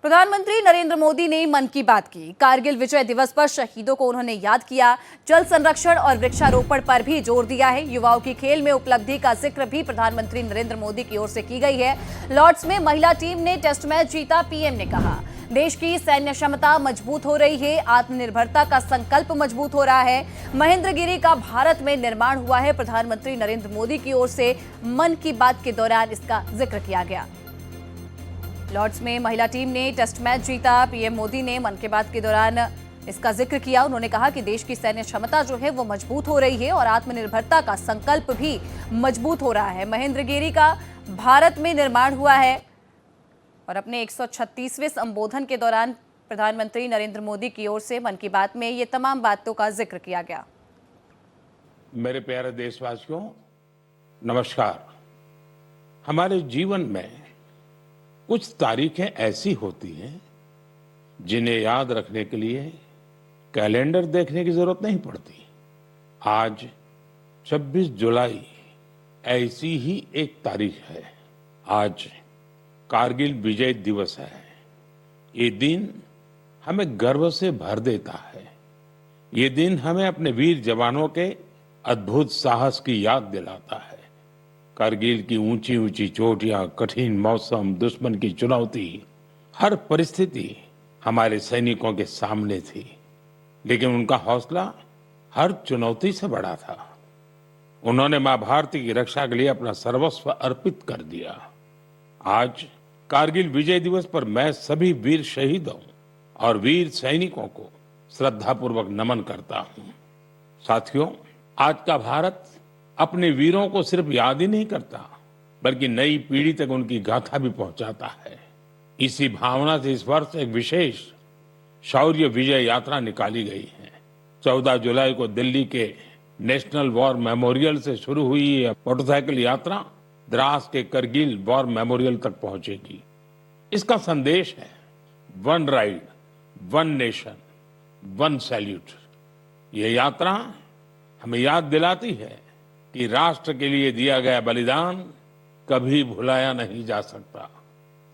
प्रधानमंत्री नरेंद्र मोदी ने मन की बात की। कारगिल विजय दिवस पर शहीदों को उन्होंने याद किया। जल संरक्षण और वृक्षारोपण पर भी जोर दिया है। युवाओं की खेल में उपलब्धि का जिक्र भी प्रधानमंत्री नरेंद्र मोदी की ओर से की गई है। लॉर्ड्स में महिला टीम ने टेस्ट मैच जीता। पीएम ने कहा, देश की सैन्य क्षमता मजबूत हो रही है, आत्मनिर्भरता का संकल्प मजबूत हो रहा है। महेंद्रगिरी का भारत में निर्माण हुआ है। प्रधानमंत्री नरेंद्र मोदी की ओर से मन की बात के दौरान इसका जिक्र किया गया। लॉर्ड्स में महिला टीम ने टेस्ट मैच जीता। पीएम मोदी ने मन की बात के दौरान इसका जिक्र किया। उन्होंने कहा कि देश की सैन्य क्षमता जो है वो मजबूत हो रही है और आत्मनिर्भरता का संकल्प भी मजबूत हो रहा है। महेंद्रगिरी का भारत में निर्माण हुआ है और अपने 136वें संबोधन के दौरान प्रधानमंत्री नरेंद्र मोदी की ओर से मन की बात में ये तमाम बातों का जिक्र किया गया। मेरे प्यारे देशवासियों, नमस्कार। हमारे जीवन में कुछ तारीखें ऐसी होती हैं जिन्हें याद रखने के लिए कैलेंडर देखने की जरूरत नहीं पड़ती। आज 26 जुलाई ऐसी ही एक तारीख है। आज कारगिल विजय दिवस है। ये दिन हमें गर्व से भर देता है। ये दिन हमें अपने वीर जवानों के अद्भुत साहस की याद दिलाता है। कारगिल की ऊंची ऊंची चोटियां, कठिन मौसम, दुश्मन की चुनौती, हर परिस्थिति हमारे सैनिकों के सामने थी, लेकिन उनका हौसला हर चुनौती से बड़ा था। उन्होंने मां भारती की रक्षा के लिए अपना सर्वस्व अर्पित कर दिया। आज कारगिल विजय दिवस पर मैं सभी वीर शहीदों और वीर सैनिकों को श्रद्धापूर्वक नमन करता हूं। साथियों, आज का भारत अपने वीरों को सिर्फ याद ही नहीं करता, बल्कि नई पीढ़ी तक उनकी गाथा भी पहुंचाता है। इसी भावना से इस वर्ष एक विशेष शौर्य विजय यात्रा निकाली गई है। 14 जुलाई को दिल्ली के नेशनल वॉर मेमोरियल से शुरू हुई यह मोटरसाइकिल यात्रा द्रास के करगिल वॉर मेमोरियल तक पहुंचेगी। इसका संदेश है one ride, one nation, one salute. ये यात्रा हमें याद दिलाती है कि राष्ट्र के लिए दिया गया बलिदान कभी भुलाया नहीं जा सकता।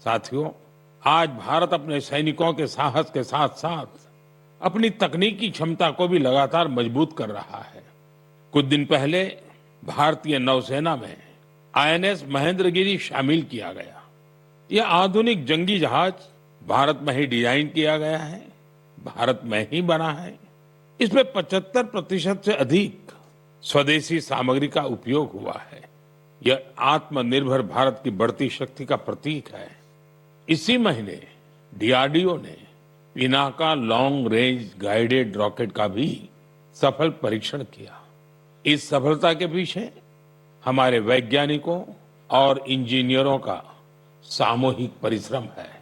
साथियों, आज भारत अपने सैनिकों के साहस के साथ साथ अपनी तकनीकी क्षमता को भी लगातार मजबूत कर रहा है। कुछ दिन पहले भारतीय नौसेना में आईएनएस महेंद्रगिरी शामिल किया गया। यह आधुनिक जंगी जहाज भारत में ही डिजाइन किया गया है, भारत में ही बना है। इसमें 75% से अधिक स्वदेशी सामग्री का उपयोग हुआ है। यह आत्मनिर्भर भारत की बढ़ती शक्ति का प्रतीक है। इसी महीने डीआरडीओ ने Pinaka long range guided rocket का भी सफल परीक्षण किया। इस सफलता के पीछे हमारे वैज्ञानिकों और इंजीनियरों का सामूहिक परिश्रम है।